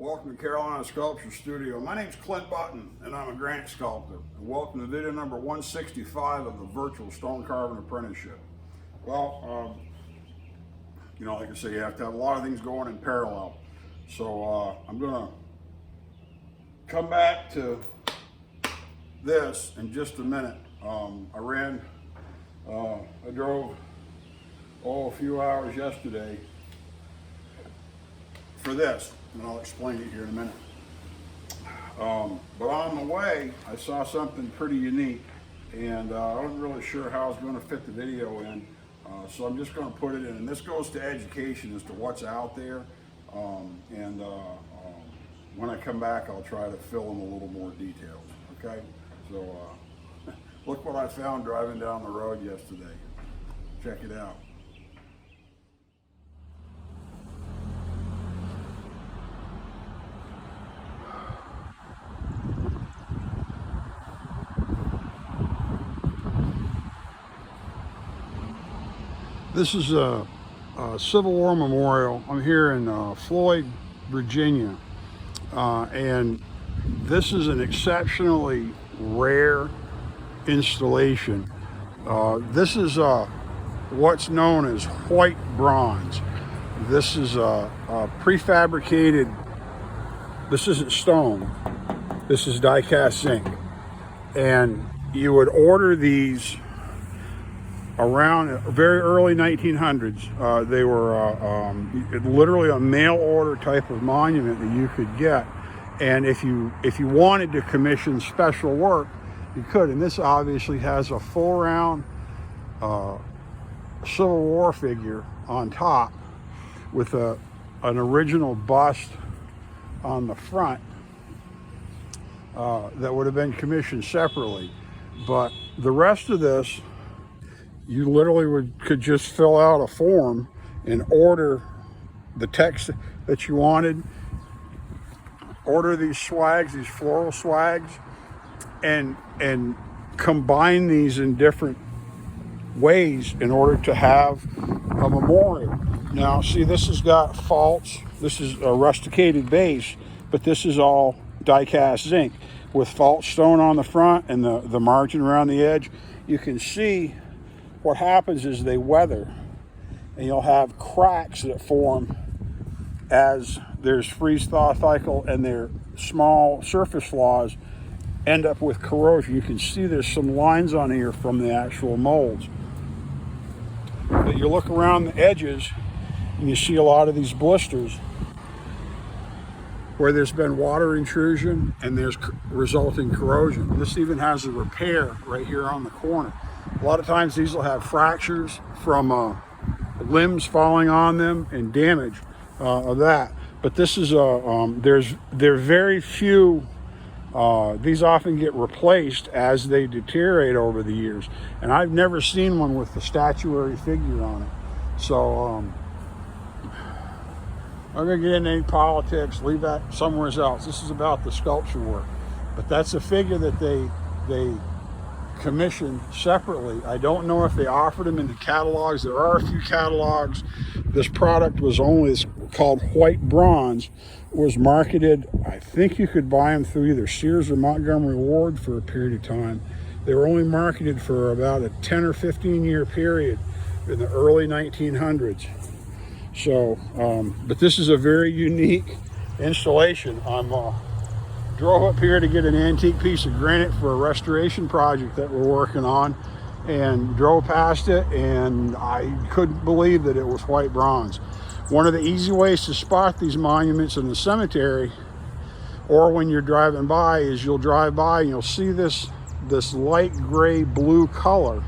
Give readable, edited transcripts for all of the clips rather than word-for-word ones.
Welcome to Carolina Sculpture Studio. My name's Clint Button and I'm a granite sculptor. And welcome to video number 165 of the virtual stone carving apprenticeship. Well, like I say, you have to have a lot of things going in parallel. So I'm gonna come back to this in just a minute. I drove a few hours yesterday for this, and I'll explain it here in a minute. But on the way, I saw something pretty unique, and I wasn't really sure how I was going to fit the video in, so I'm just going to put it in. And this goes to education as to what's out there, when I come back, I'll try to fill in a little more details. Okay, so look what I found driving down the road yesterday. Check it out. This is a Civil War memorial. I'm here in Floyd, Virginia, and this is an exceptionally rare installation. This is what's known as white bronze. This is a prefabricated, this isn't stone, this is die-cast zinc. And you would order these around very early 1900s. They were literally a mail order type of monument that you could get, and if you wanted to commission special work, you could. And this obviously has a full round Civil War figure on top with an original bust on the front that would have been commissioned separately. But the rest of this, you literally could just fill out a form and order the text that you wanted, order these swags, these floral swags, and combine these in different ways in order to have a memorial. Now, see, this has got faults. This is a rusticated base, but this is all die-cast zinc with fault stone on the front and the margin around the edge. You can see what happens is they weather, and you'll have cracks that form as there's freeze-thaw cycle, and their small surface flaws end up with corrosion. You can see there's some lines on here from the actual molds. But you look around the edges and you see a lot of these blisters where there's been water intrusion and there's resulting corrosion. This even has a repair right here on the corner. A lot of times these will have fractures from limbs falling on them and damage of that. But this is there are very few. These often get replaced as they deteriorate over the years, and I've never seen one with the statuary figure on it. So I'm gonna get into any politics. Leave that somewhere else. This is about the sculpture work. But that's a figure that they commissioned separately. I don't know if they offered them in the catalogs. There are a few catalogs. This product was only, it's called white bronze, was marketed, I think you could buy them through either Sears or Montgomery Ward for a period of time. They were only marketed for about a 10 or 15 year period in the early 1900s. So, but this is a very unique installation. Drove up here to get an antique piece of granite for a restoration project that we're working on, and drove past it, and I couldn't believe that it was white bronze. One of the easy ways to spot these monuments in the cemetery or when you're driving by is you'll drive by and you'll see this light gray blue color,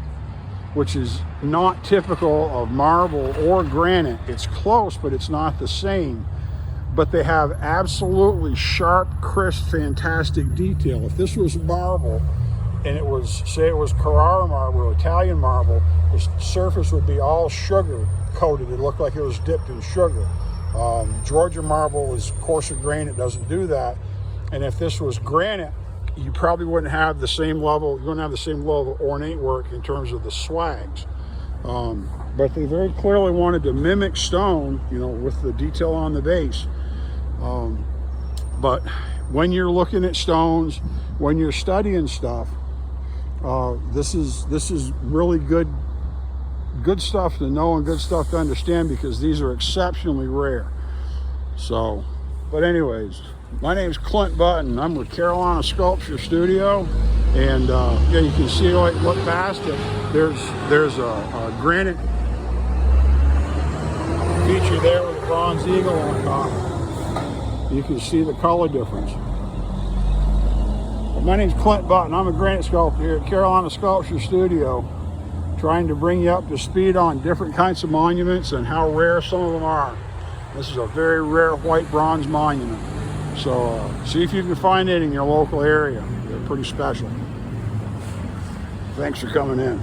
which is not typical of marble or granite. It's close, but it's not the same. But they have absolutely sharp, crisp, fantastic detail. If this was marble and it was, say it was Carrara marble or Italian marble, the surface would be all sugar coated. It looked like it was dipped in sugar. Georgia marble is coarser grain, it doesn't do that. And if this was granite, you probably wouldn't have the same level, you wouldn't have the same level of ornate work in terms of the swags. But they very clearly wanted to mimic stone, with the detail on the base. But when you're looking at stones, when you're studying stuff, this is really good stuff to know and good stuff to understand, because these are exceptionally rare. So, but anyways, my name's Clint Button. I'm with Carolina Sculpture Studio, and yeah, you can see, like, look past it. There's a granite feature there with a bronze eagle on top. You can see the color difference. My name's Clint Button. I'm a granite sculptor here at Carolina Sculpture Studio, trying to bring you up to speed on different kinds of monuments and how rare some of them are. This is a very rare white bronze monument. So see if you can find it in your local area. They're pretty special. Thanks for coming in.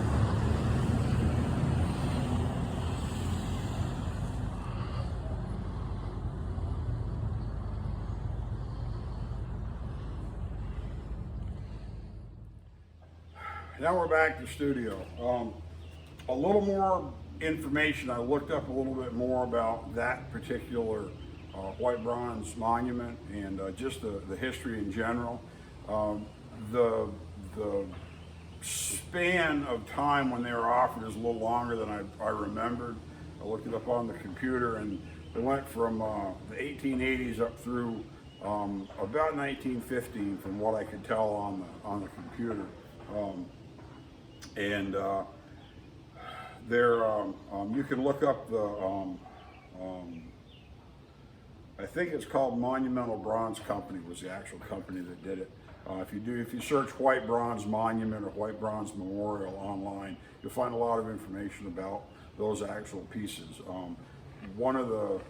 Now we're back to the studio. A little more information. I looked up a little bit more about that particular white bronze monument, and just the history in general. The span of time when they were offered is a little longer than I remembered. I looked it up on the computer, and it went from the 1880s up through about 1915, from what I could tell on the computer. You can look up the I think it's called Monumental Bronze Company was the actual company that did it. If you search white bronze monument or white bronze memorial online, you'll find a lot of information about those actual pieces. One of the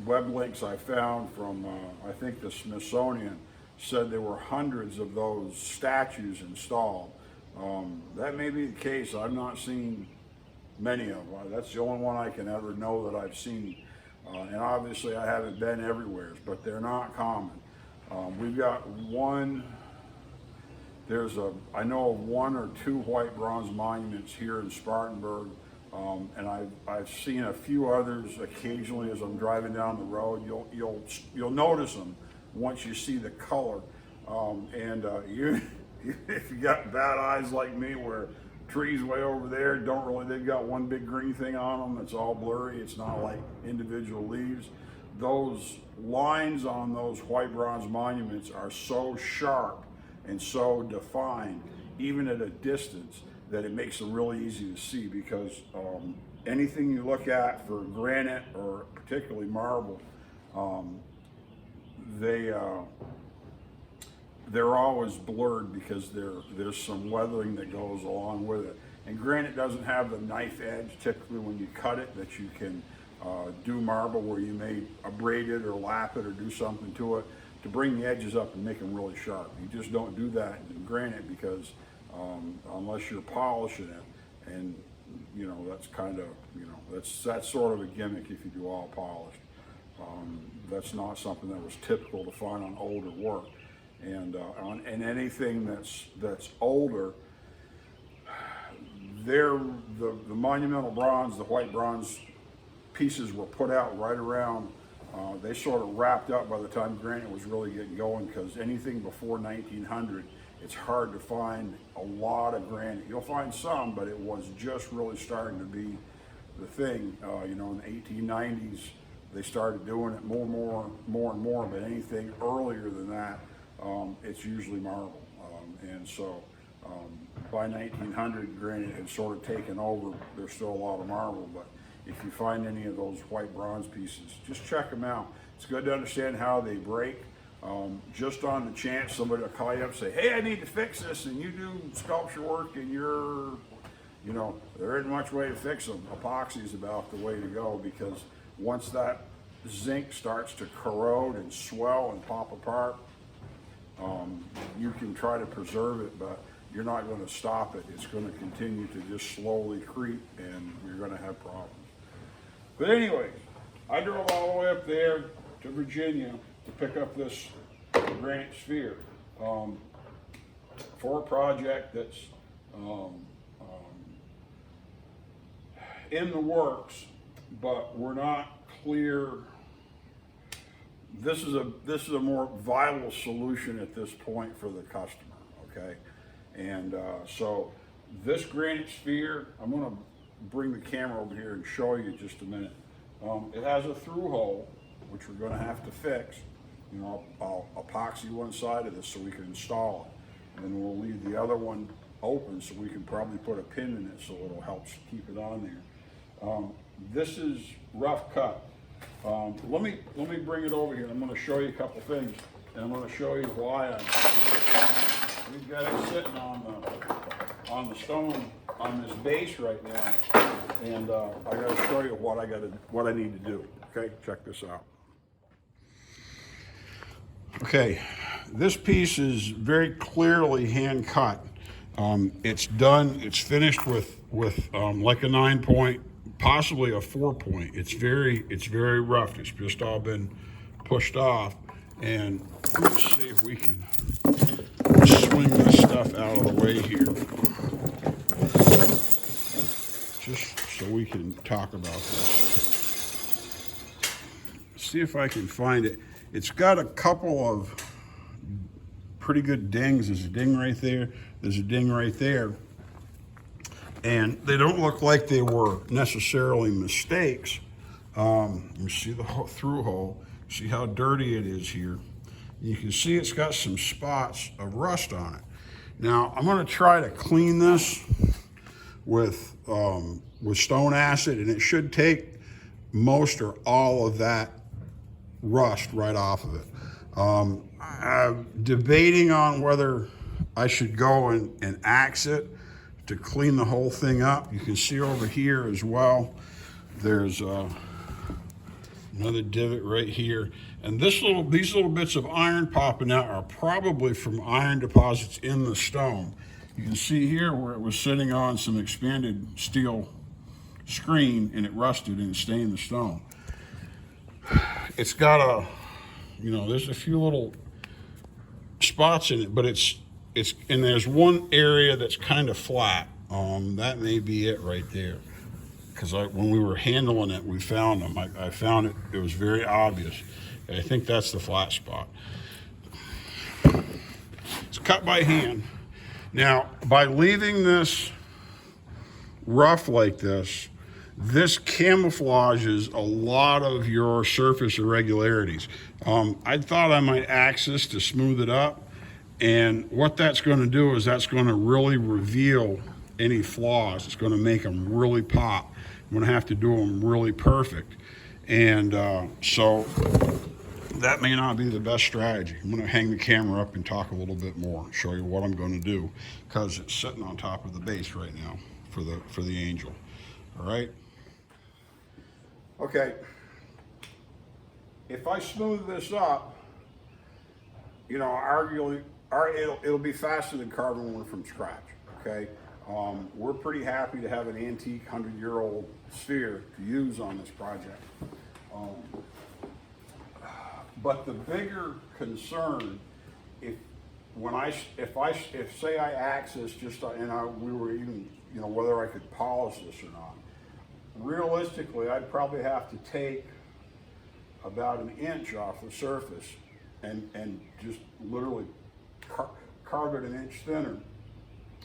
web links I found from I think the Smithsonian said there were hundreds of those statues installed. That may be the case. I've not seen many of them. That's the only one I can ever know that I've seen. And obviously I haven't been everywhere, but they're not common. We've got one, I know of one or two white bronze monuments here in Spartanburg, and I've seen a few others occasionally as I'm driving down the road. You'll notice them once you see the color, if you got bad eyes like me, where trees way over there they've got one big green thing on them that's all blurry. It's not like individual leaves. Those lines on those white bronze monuments are so sharp and so defined, even at a distance, that it makes them really easy to see, because anything you look at for granite or particularly marble, they're always blurred because there's some weathering that goes along with it. And granite doesn't have the knife edge typically when you cut it that you can do marble, where you may abrade it or lap it or do something to it to bring the edges up and make them really sharp. You just don't do that in granite, because unless you're polishing it, and that's kind of that's sort of a gimmick if you do all polished. That's not something that was typical to find on older work. And anything that's older, the monumental bronze, the white bronze pieces were put out right around. They sort of wrapped up by the time granite was really getting going, because anything before 1900, it's hard to find a lot of granite. You'll find some, but it was just really starting to be the thing. In the 1890s, they started doing it more and more. But anything earlier than that, it's usually marble. And so by 1900, granite had sort of taken over. There's still a lot of marble, but if you find any of those white bronze pieces, just check them out. It's good to understand how they break. Just on the chance somebody will call you up and say, hey, I need to fix this, and you do sculpture work, and there isn't much way to fix them. Epoxy is about the way to go, because once that zinc starts to corrode and swell and pop apart, you can try to preserve it, but you're not going to stop it. It's going to continue to just slowly creep, and you're going to have problems. But anyway, I drove all the way up there to Virginia to pick up this granite sphere for a project that's in the works, but we're not clear this is a more viable solution at this point for the customer, okay? And so this granite sphere, I'm gonna bring the camera over here and show you just a minute. It has a through hole, which we're gonna have to fix. You know, I'll epoxy one side of this so we can install it. And then we'll leave the other one open so we can probably put a pin in it so it'll help keep it on there. This is rough cut. Let me bring it over here. I'm going to show you a couple things, and I'm going to show you why we've got it sitting on the stone on this base right now, and I got to show you what I need to do. Okay, check this out. Okay, this piece is very clearly hand cut. It's done. It's finished with like a 9-point. Possibly a 4-point. It's very rough. It's just all been pushed off. And let's see if we can swing this stuff out of the way here, just so we can talk about this. See if I can find it. It's got a couple of pretty good dings. There's a ding right there. There's a ding right there. And they don't look like they were necessarily mistakes. You see the through hole. See how dirty it is here. You can see it's got some spots of rust on it. Now I'm going to try to clean this with stone acid, and it should take most or all of that rust right off of it. I'm debating on whether I should go and axe it to clean the whole thing up. You can see over here as well, there's another divot right here. And these little bits of iron popping out are probably from iron deposits in the stone. You can see here where it was sitting on some expanded steel screen and it rusted and it stained the stone. It's got there's a few little spots in it, but and there's one area that's kind of flat. That may be it right there. Because when we were handling it, we found them. I found it. It was very obvious. I think that's the flat spot. It's cut by hand. Now, by leaving this rough like this camouflages a lot of your surface irregularities. I thought I might axe this to smooth it up. And what that's going to do is that's going to really reveal any flaws. It's going to make them really pop. I'm going to have to do them really perfect. And so that may not be the best strategy. I'm going to hang the camera up and talk a little bit more, show you what I'm going to do, because it's sitting on top of the base right now for the angel. All right? Okay. If I smooth this up, arguably, it'll be faster than carving one from scratch, okay? We're pretty happy to have an antique 100-year-old sphere to use on this project. But the bigger concern, if say I axe this we were even, whether I could polish this or not, realistically, I'd probably have to take about an inch off the surface and just literally carve it an inch thinner,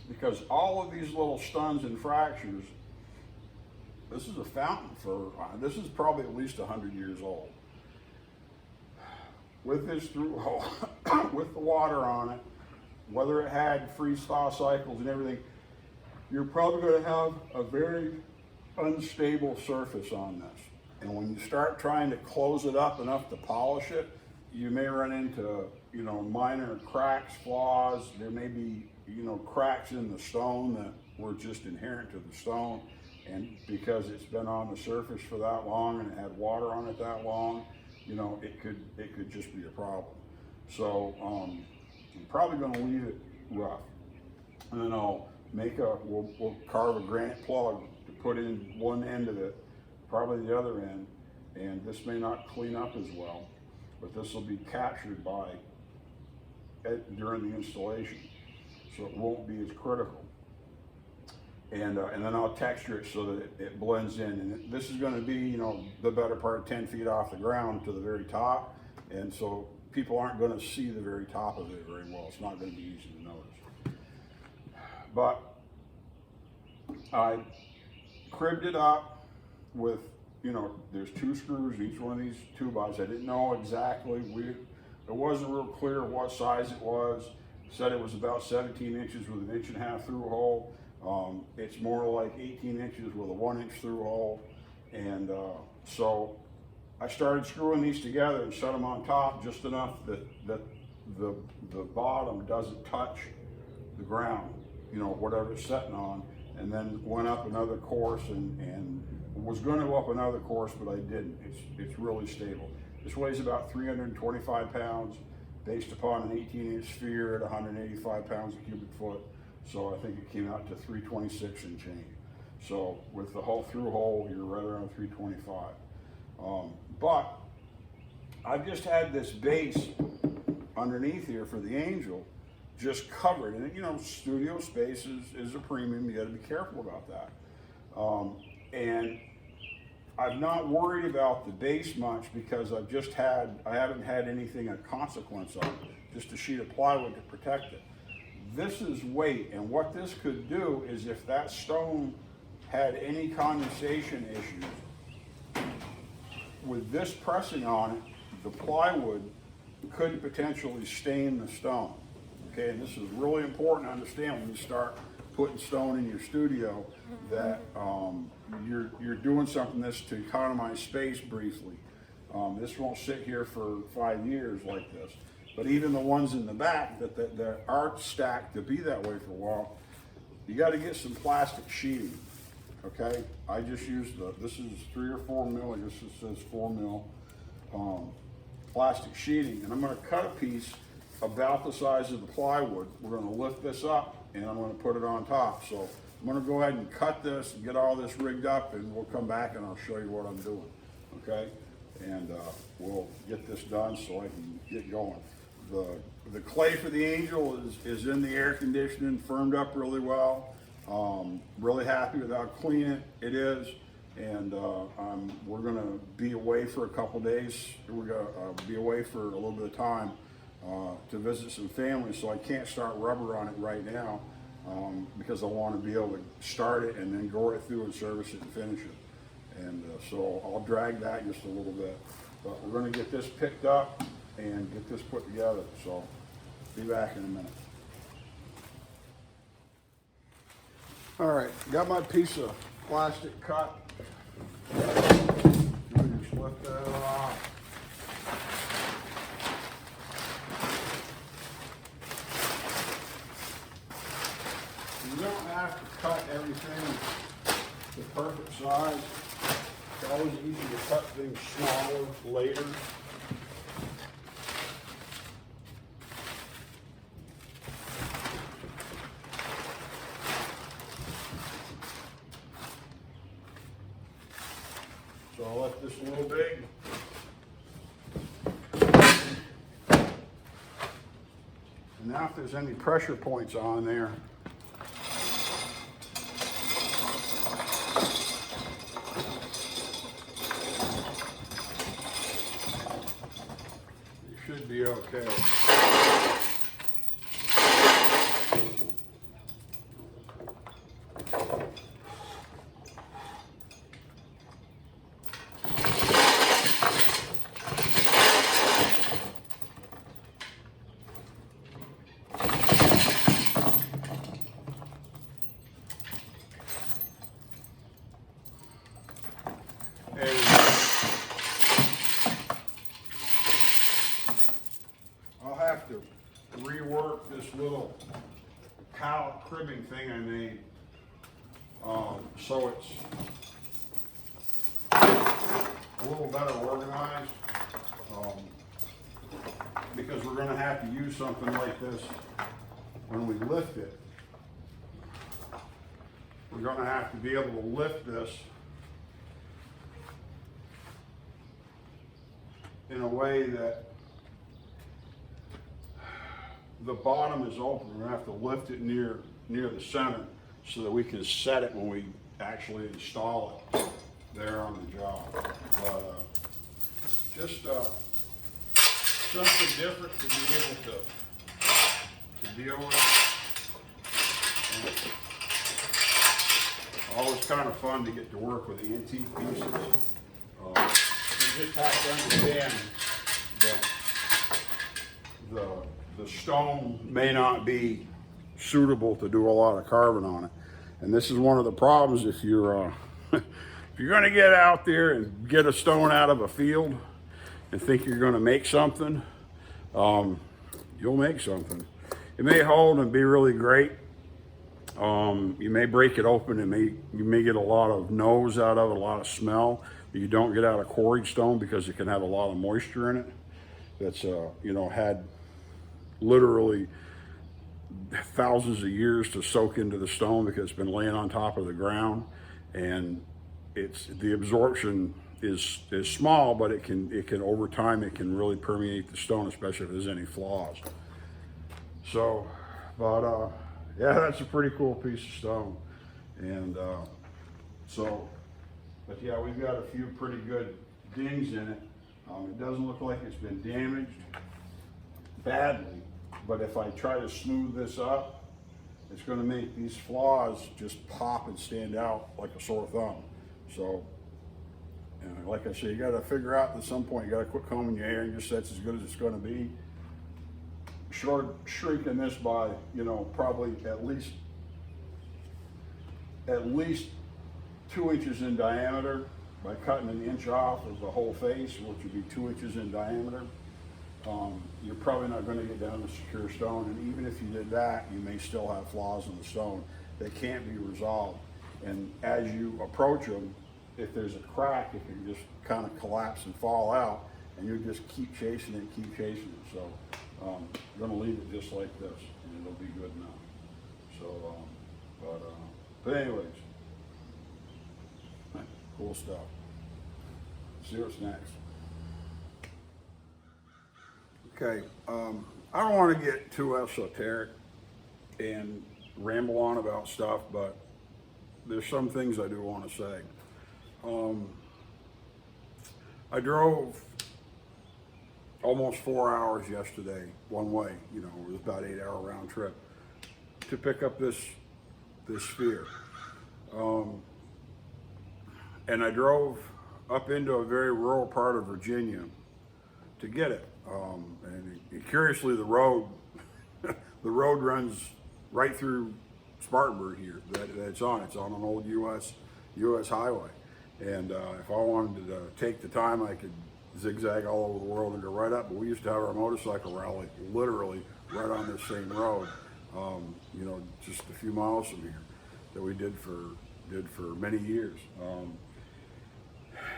because all of these little stuns and fractures, this is a fountain this is probably at least 100 years old. With this through hole, with the water on it, whether it had freeze-thaw cycles and everything, you're probably going to have a very unstable surface on this. And when you start trying to close it up enough to polish it, you may run into, minor cracks, flaws. There may be, cracks in the stone that were just inherent to the stone. And because it's been on the surface for that long and it had water on it that long, it could just be a problem. So I'm probably going to leave it rough. And then we'll carve a granite plug to put in one end of it, probably the other end. And this may not clean up as well, but this will be captured during the installation, so it won't be as critical. And then I'll texture it so that it blends in. And this is going to be, the better part 10 feet off the ground to the very top, and so people aren't going to see the very top of it very well. It's not going to be easy to notice. But I cribbed it up with, there's 2 screws, each one of these 2x. I didn't know exactly, it wasn't real clear what size it was. It said it was about 17 inches with an 1.5 inch through hole. It's more like 18 inches with a 1 inch through hole. And so I started screwing these together and set them on top just enough that the bottom doesn't touch the ground, whatever it's setting on, and then went up another course and was going to go up another course, but I didn't. It's really stable. This weighs about 325 pounds based upon an 18-inch sphere at 185 pounds a cubic foot. So I think it came out to 326 and change. So with the whole through hole, you're right around 325. But I've just had this base underneath here for the angel just covered. And studio space is a premium. You got to be careful about that. And I'm not worried about the base much because I haven't had anything of consequence on it, just a sheet of plywood to protect it. This is weight, and what this could do is if that stone had any condensation issues, with this pressing on it, the plywood could potentially stain the stone. Okay, and this is really important to understand when you start putting stone in your studio, that you're doing something this to economize space briefly. This won't sit here for 5 years like this. But even the ones in the back that are stacked to be that way for a while, you got to get some plastic sheeting. Okay, I just used this is 3 or 4 mil. I guess it says 4 mil plastic sheeting, and I'm going to cut a piece about the size of the plywood. We're going to lift this up, and I'm going to put it on top. So I'm going to go ahead and cut this and get all this rigged up, and we'll come back and I'll show you what I'm doing. Okay, and we'll get this done so I can get going. The clay for the angel is in the air conditioning, firmed up really well. Really happy with how clean it is, and we're going to be away for a couple days. We're going to be away for a little bit of time to visit some family, so I can't start rubber on it right now because I want to be able to start it and then go right through and service it and finish it. And so I'll drag that just a little bit, but we're going to get this picked up and get this put together. So be back in a minute. All right, got my piece of plastic cut. Just lift that off. You don't have to cut everything the perfect size. It's always easy to cut things smaller later. So I'll let this a little big. And now if there's any pressure points on there, you should be okay. I'll have to rework this little pallet cribbing thing I made so it's a little better organized because we're going to have to use something like this when we lift it. We're going to have to be able to lift this in a way that the bottom is open. We're going to have to lift it near the center so that we can set it when we actually install it there on the job. But just something different to be able to deal with. And always kind of fun to get to work with antique pieces. You just have to understand that the stone may not be suitable to do a lot of carving on it. And this is one of the problems if you're if you're going to get out there and get a stone out of a field and think you're going to make something, you'll make something. It may hold and be really great. You may break it open and you may get a lot of nose out of it, a lot of smell that you don't get out of quarried stone because it can have a lot of moisture in it. That's had literally thousands of years to soak into the stone because it's been laying on top of the ground, and the absorption is small, but it can over time it can really permeate the stone, especially if there's any flaws. So, but yeah, that's a pretty cool piece of stone, and but yeah, we've got a few pretty good dings in it. It doesn't look like it's been damaged badly, but if I try to smooth this up, it's going to make these flaws just pop and stand out like a sore thumb. So, like I say, you got to figure out at some point, you got to quit combing your hair and just that's as good as it's going to be. Short shrinking this by, probably at least 2 inches in diameter by cutting an inch off of the whole face, which would be 2 inches in diameter. You're probably not going to get down to secure stone, and even if you did that, you may still have flaws in the stone that can't be resolved. And as you approach them, if there's a crack, it can just kind of collapse and fall out, and you just keep chasing it, So I'm going to leave it just like this, and it'll be good enough. So, but anyways, cool stuff. See what's next. Okay, I don't want to get too esoteric and ramble on about stuff, but there's some things I do want to say. I drove almost 4 hours yesterday, one way, it was about 8 hour round trip, to pick up this sphere. And I drove up into a very rural part of Virginia to get it. And curiously, the road runs right through Spartanburg here. It's on an old U.S. highway. And if I wanted to take the time, I could zigzag all over the world and go right up. But we used to have our motorcycle rally literally right on this same road. Just a few miles from here, that we did for many years.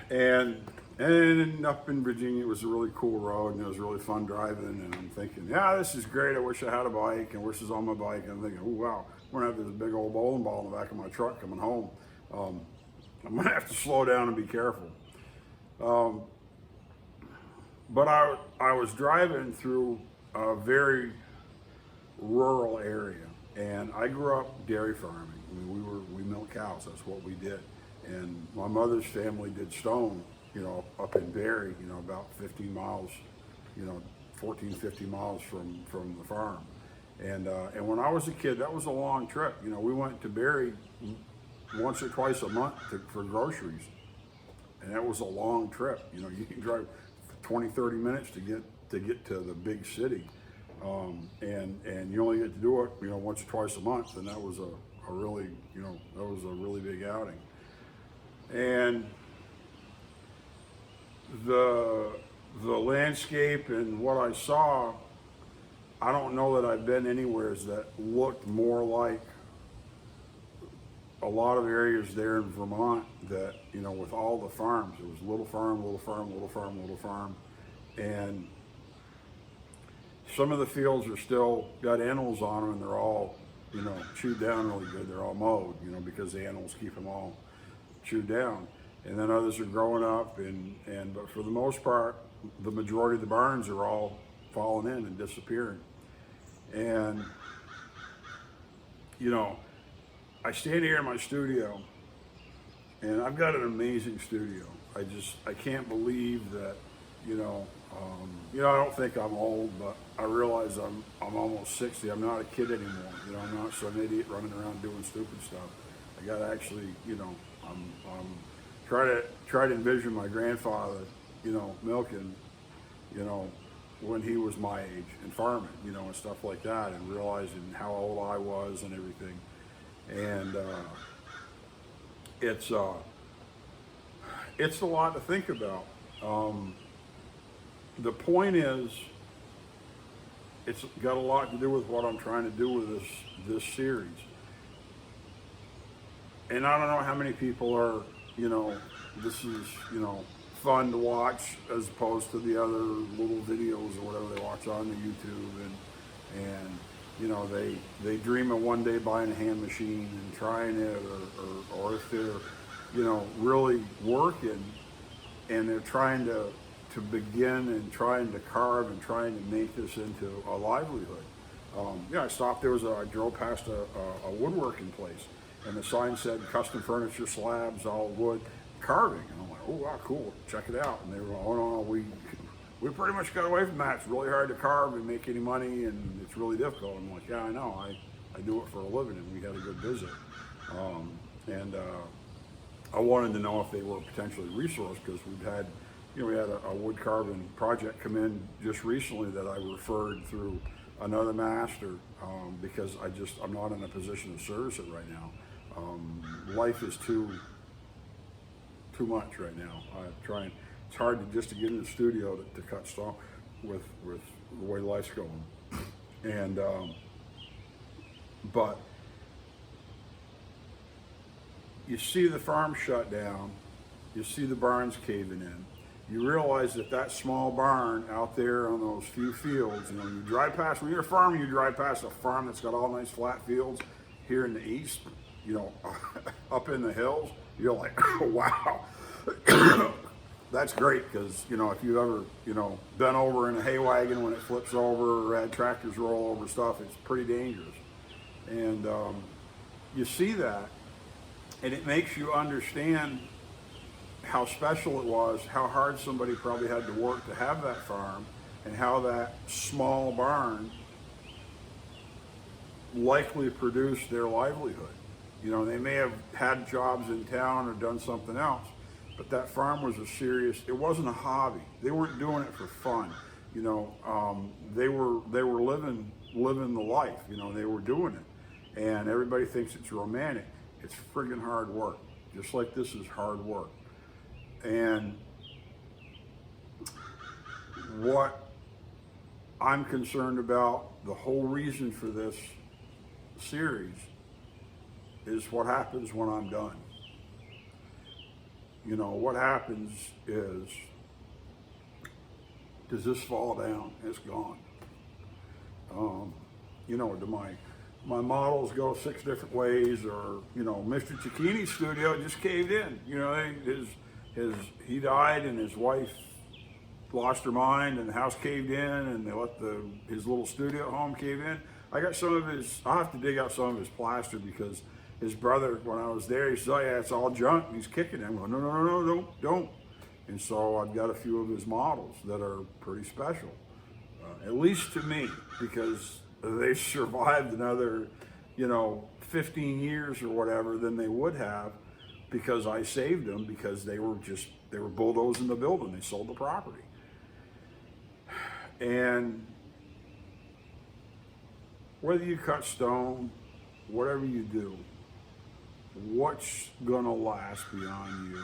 And up in Virginia, it was a really cool road, and it was really fun driving. And I'm thinking, yeah, this is great. I wish I had a bike, and wish this was on my bike. And I'm thinking, oh wow, I'm gonna have this big old bowling ball in the back of my truck coming home. I'm gonna have to slow down and be careful. But I was driving through a very rural area, and I grew up dairy farming. I mean, we milked cows. That's what we did. And my mother's family did stone, up in Barry, about 15 miles, 14, 15 miles from the farm. And when I was a kid, that was a long trip. We went to Barry once or twice a month for groceries. And that was a long trip. You can drive 20, 30 minutes to get to the big city. And you only get to do it, once or twice a month. And that was a really big outing. And the landscape and what I saw, I don't know that I've been anywhere that looked more like a lot of areas there in Vermont that, with all the farms. It was little farm, little farm, little farm, little farm. And some of the fields are still got animals on them, and they're all, chewed down really good. They're all mowed, because the animals keep them all chewed down. And then others are growing up, but for the most part, the majority of the barns are all falling in and disappearing. And I stand here in my studio, and I've got an amazing studio. I can't believe that You know, I don't think I'm old, but I realize I'm almost 60. I'm not a kid anymore. You know, I'm not some idiot running around doing stupid stuff. I got to actually, you know, I'm try to envision my grandfather, you know, milking, you know, when he was my age and farming, you know, and stuff like that, and realizing how old I was and everything. And it's a lot to think about. The point is, it's got a lot to do with what I'm trying to do with this series. And I don't know how many people are, you know, this is, you know, fun to watch as opposed to the other little videos or whatever they watch on the YouTube, and you know, they dream of one day buying a hand machine and trying it, or if they're, you know, really working and they're trying to begin and trying to carve and trying to make this into a livelihood. Yeah, I drove past a woodworking place, and the sign said custom furniture, slabs, all wood, carving. And I'm like, oh wow, cool, check it out. And they were like, oh no, we pretty much got away from that. It's really hard to carve and make any money, and it's really difficult. I'm like, yeah, I know, I do it for a living, and we had a good visit. I wanted to know if they were potentially a resource, because we had a wood carving project come in just recently that I referred through another master, because I'm not in a position to service it right now. Life is too much right now. It's hard to get in the studio to cut stone with the way life's going. And but you see the farm shut down, you see the barns caving in. You realize that small barn out there on those few fields, you know, you drive past, when you're a farmer, you drive past a farm that's got all nice flat fields here in the east, you know, up in the hills, you're like, oh, wow, that's great, because, you know, if you've ever, you know, been over in a hay wagon when it flips over, or had tractors roll over stuff, it's pretty dangerous. And you see that, and it makes you understand how special it was, how hard somebody probably had to work to have that farm, and how that small barn likely produced their livelihood. You know, they may have had jobs in town or done something else, but that farm was it wasn't a hobby. They weren't doing it for fun. You know, they were living the life, you know, they were doing it. And everybody thinks it's romantic. It's friggin' hard work, just like this is hard work. And what I'm concerned about, the whole reason for this series, is what happens when I'm done. You know, what happens is, does this fall down? It's gone. You know, do my models go 6 different ways, or, you know, Mr. Cicchini's studio just caved in. You know, he died, and his wife lost her mind, and the house caved in, and they let his little studio home cave in. I got I'll have to dig out some of his plaster, because his brother, when I was there, he said, oh yeah, it's all junk, and he's kicking it. I'm going, no, don't. And so I've got a few of his models that are pretty special, at least to me, because they survived another, you know, 15 years or whatever than they would have, because I saved them, because they were bulldozing the building. They sold the property. And whether you cut stone, whatever you do, what's gonna last beyond you?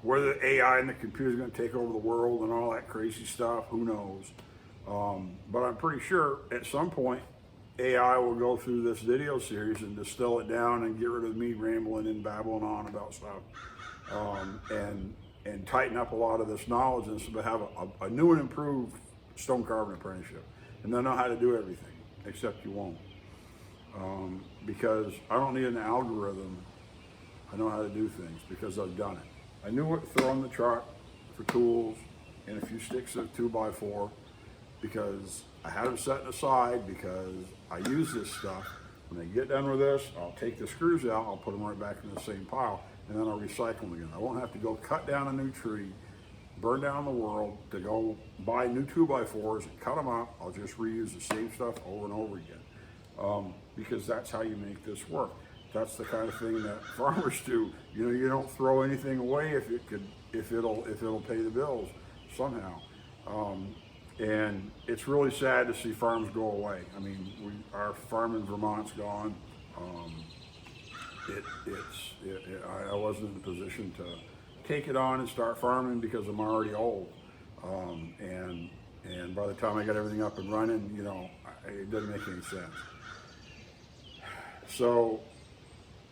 Whether the AI and the computer is going to take over the world and all that crazy stuff, who knows? But I'm pretty sure at some point AI will go through this video series and distill it down and get rid of me rambling and babbling on about stuff, and tighten up a lot of this knowledge, and so have a new and improved stone carving apprenticeship. And they'll know how to do everything, except you won't. Because I don't need an algorithm. I know how to do things because I've done it. I knew what to throw in the truck for tools and a few sticks of 2x4, because I had them set aside, because I use this stuff When I get done with this, I'll take the screws out, I'll put them right back in the same pile, and then I'll recycle them again. I won't have to go cut down a new tree, burn down the world to go buy new 2x4s and cut them up. I'll just reuse the same stuff over and over again, because that's how you make this work. That's the kind of thing that farmers do. You know, you don't throw anything away if it'll pay the bills somehow. And it's really sad to see farms go away. I mean, our farm in Vermont's gone. I wasn't in a position to take it on and start farming because I'm already old. And by the time I got everything up and running, you know, it doesn't make any sense. So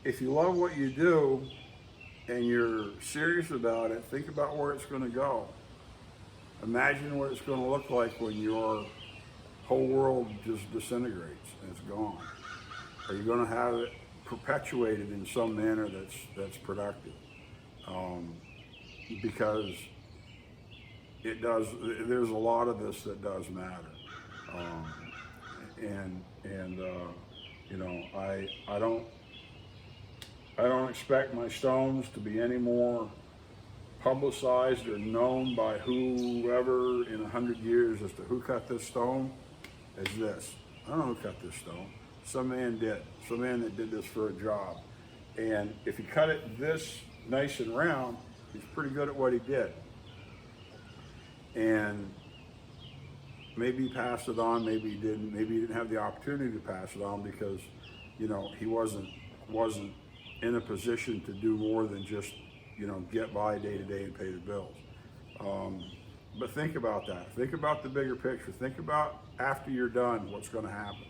if you love what you do and you're serious about it, think about where it's going to go. Imagine what it's going to look like when your whole world just disintegrates and it's gone. Are you going to have it perpetuated in some manner that's productive? Because it does. There's a lot of this that does matter, you know, I don't expect my stones to be any more publicized or known by whoever in 100 years as to who cut this stone as this. I don't know who cut this stone. Some man did. Some man that did this for a job. And if he cut it this nice and round, he's pretty good at what he did. And maybe he passed it on, maybe he didn't. Maybe he didn't have the opportunity to pass it on because, you know, he wasn't in a position to do more than just, you know, get by day to day and pay the bills. But think about that. Think about the bigger picture. Think about after you're done, what's going to happen.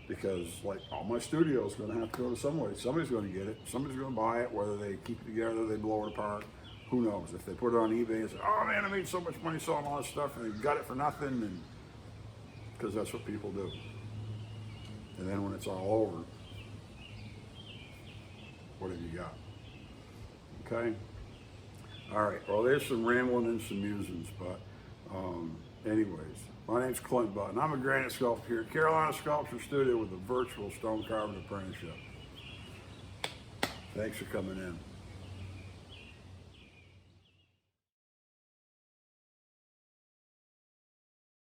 Because like all my studio is going to have to go to somebody. Somebody's going to get it. Somebody's going to buy it, whether they keep it together, they blow it apart. Who knows? If they put it on eBay and say, oh man, I made so much money selling all this stuff and they got it for nothing, and because that's what people do. And then when it's all over, what have you got? Okay? All right, well, there's some rambling and some musings, but anyways, my name's Clint Button. I'm a granite sculptor here at Carolina Sculpture Studio with a virtual stone carving apprenticeship. Thanks for coming in.